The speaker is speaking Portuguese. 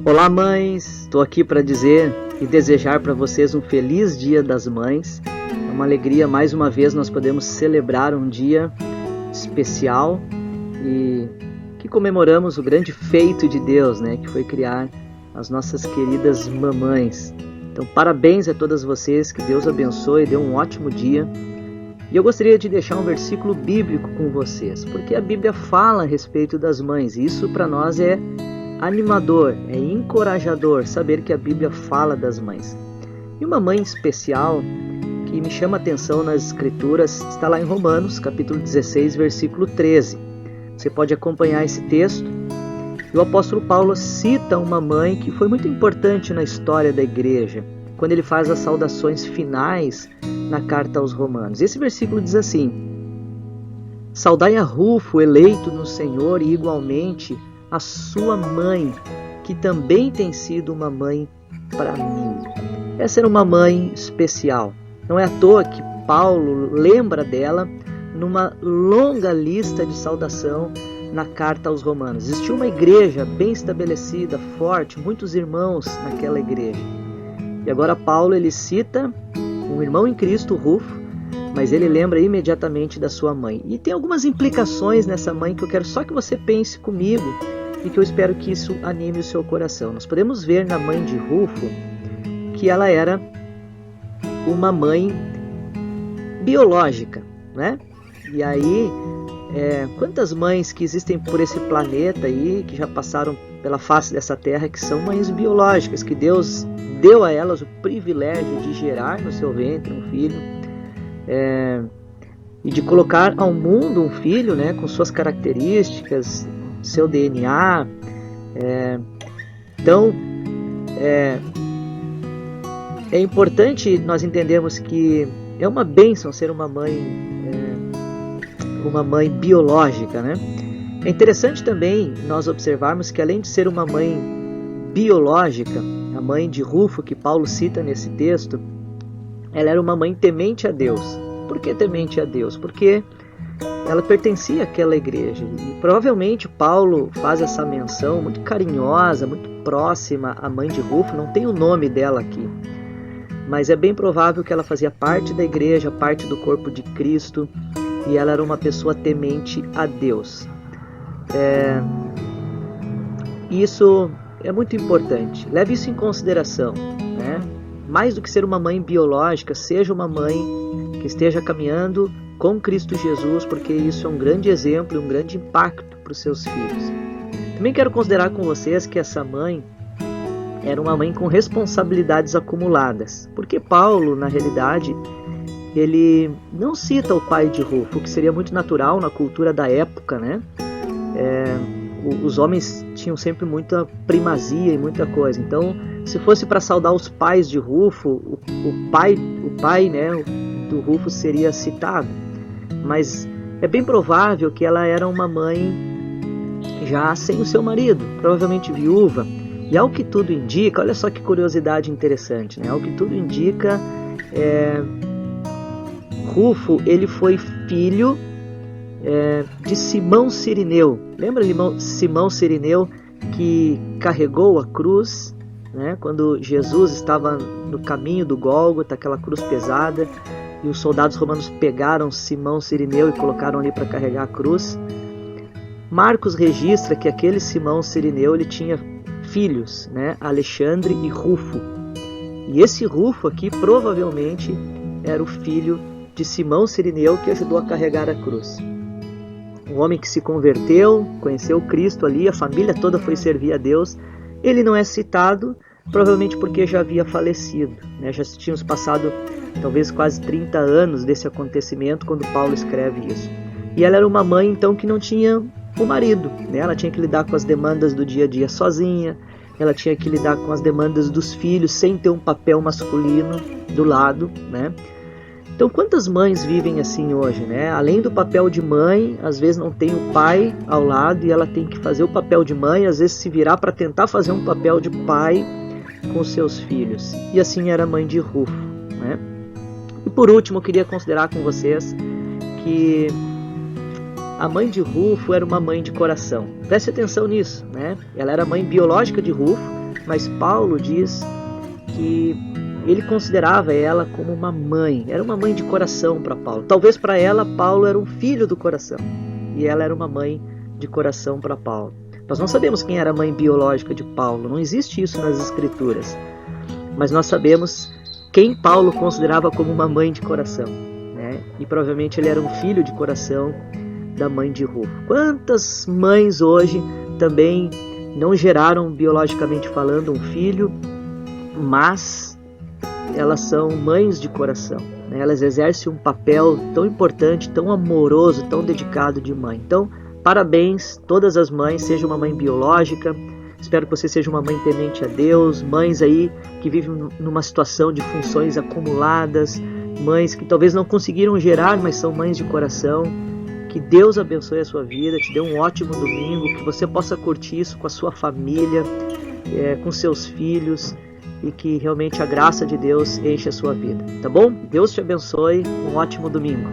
Olá, mães! Estou aqui para dizer e desejar para vocês um feliz Dia das Mães. É uma alegria, mais uma vez, nós podemos celebrar um dia especial e que comemoramos o grande feito de Deus, né? Que foi criar as nossas queridas mamães. Então, parabéns a todas vocês, que Deus abençoe, dê um ótimo dia. E eu gostaria de deixar um versículo bíblico com vocês, porque a Bíblia fala a respeito das mães, e isso para nós é animador, é encorajador saber que a Bíblia fala das mães. E uma mãe especial que me chama a atenção nas Escrituras está lá em Romanos, capítulo 16, versículo 13. Você pode acompanhar esse texto. E o apóstolo Paulo cita uma mãe que foi muito importante na história da igreja, quando ele faz as saudações finais na carta aos Romanos. Esse versículo diz assim: saudai a Rufo, eleito no Senhor, e igualmente a sua mãe, que também tem sido uma mãe para mim. Essa era uma mãe especial. Não é à toa que Paulo lembra dela numa longa lista de saudação na carta aos Romanos. Existia uma igreja bem estabelecida, forte, muitos irmãos naquela igreja. E agora Paulo ele cita um irmão em Cristo, Rufo, mas ele lembra imediatamente da sua mãe. E tem algumas implicações nessa mãe que eu quero só que você pense comigo e que eu espero que isso anime o seu coração. Nós podemos ver na mãe de Rufo que ela era uma mãe biológica, né? E aí, quantas mães que existem por esse planeta aí, que já passaram pela face dessa terra, que são mães biológicas, que Deus deu a elas o privilégio de gerar no seu ventre um filho, e de colocar ao mundo um filho, né, com suas características, seu DNA. Então, é importante nós entendermos que é uma bênção ser uma mãe biológica, né? É interessante também nós observarmos que, além de ser uma mãe biológica, a mãe de Rufo, que Paulo cita nesse texto, ela era uma mãe temente a Deus. Por que temente a Deus? Porque ela pertencia àquela igreja. E provavelmente Paulo faz essa menção muito carinhosa, muito próxima à mãe de Rufo. Não tem o nome dela aqui, mas é bem provável que ela fazia parte da igreja, parte do corpo de Cristo, e ela era uma pessoa temente a Deus. Isso é muito importante. Leve isso em consideração, né? Mais do que ser uma mãe biológica, seja uma mãe que esteja caminhando com Cristo Jesus, porque isso é um grande exemplo e um grande impacto para os seus filhos. Também quero considerar com vocês que essa mãe era uma mãe com responsabilidades acumuladas, porque Paulo, na realidade, ele não cita o pai de Rufo, o que seria muito natural na cultura da época, né? Os homens tinham sempre muita primazia e muita coisa. Então, se fosse para saudar os pais de Rufo, o pai, né, do Rufo seria citado. Mas é bem provável que ela era uma mãe já sem o seu marido, provavelmente viúva. E ao que tudo indica, olha só que curiosidade interessante, né? Ao que tudo indica, Rufo ele foi filho de Simão Cirineu. Lembra Simão Cirineu que carregou a cruz, né? Quando Jesus estava no caminho do Gólgota, aquela cruz pesada, e os soldados romanos pegaram Simão Cirineu e colocaram ali para carregar a cruz. Marcos registra que aquele Simão Cirineu ele tinha filhos, né? Alexandre e Rufo. E esse Rufo aqui provavelmente era o filho de Simão Cirineu que ajudou a carregar a cruz. Um homem que se converteu, conheceu Cristo ali, a família toda foi servir a Deus. Ele não é citado, provavelmente porque já havia falecido, né? Já tínhamos passado talvez quase 30 anos desse acontecimento quando Paulo escreve isso. E ela era uma mãe então que não tinha o marido, né? Ela tinha que lidar com as demandas do dia a dia sozinha, ela tinha que lidar com as demandas dos filhos sem ter um papel masculino do lado, né? Então, quantas mães vivem assim hoje, né? Além do papel de mãe, às vezes não tem o pai ao lado e ela tem que fazer o papel de mãe, às vezes se virar para tentar fazer um papel de pai com seus filhos. E assim era a mãe de Rufo, né? E por último, eu queria considerar com vocês que a mãe de Rufo era uma mãe de coração. Preste atenção nisso, né? Ela era mãe biológica de Rufo, mas Paulo diz que ele considerava ela como uma mãe, era uma mãe de coração para Paulo. Talvez para ela, Paulo era um filho do coração e ela era uma mãe de coração para Paulo. Nós não sabemos quem era a mãe biológica de Paulo, não existe isso nas Escrituras, mas nós sabemos quem Paulo considerava como uma mãe de coração, né? E provavelmente ele era um filho de coração da mãe de Rufo. Quantas mães hoje também não geraram biologicamente falando um filho, mas elas são mães de coração, né? Elas exercem um papel tão importante, tão amoroso, tão dedicado de mãe. Então, parabéns todas as mães, seja uma mãe biológica, espero que você seja uma mãe temente a Deus, mães aí que vivem numa situação de funções acumuladas, mães que talvez não conseguiram gerar, mas são mães de coração. Que Deus abençoe a sua vida, te dê um ótimo domingo, que você possa curtir isso com a sua família, com seus filhos, e que realmente a graça de Deus enche a sua vida, tá bom? Deus te abençoe, um ótimo domingo.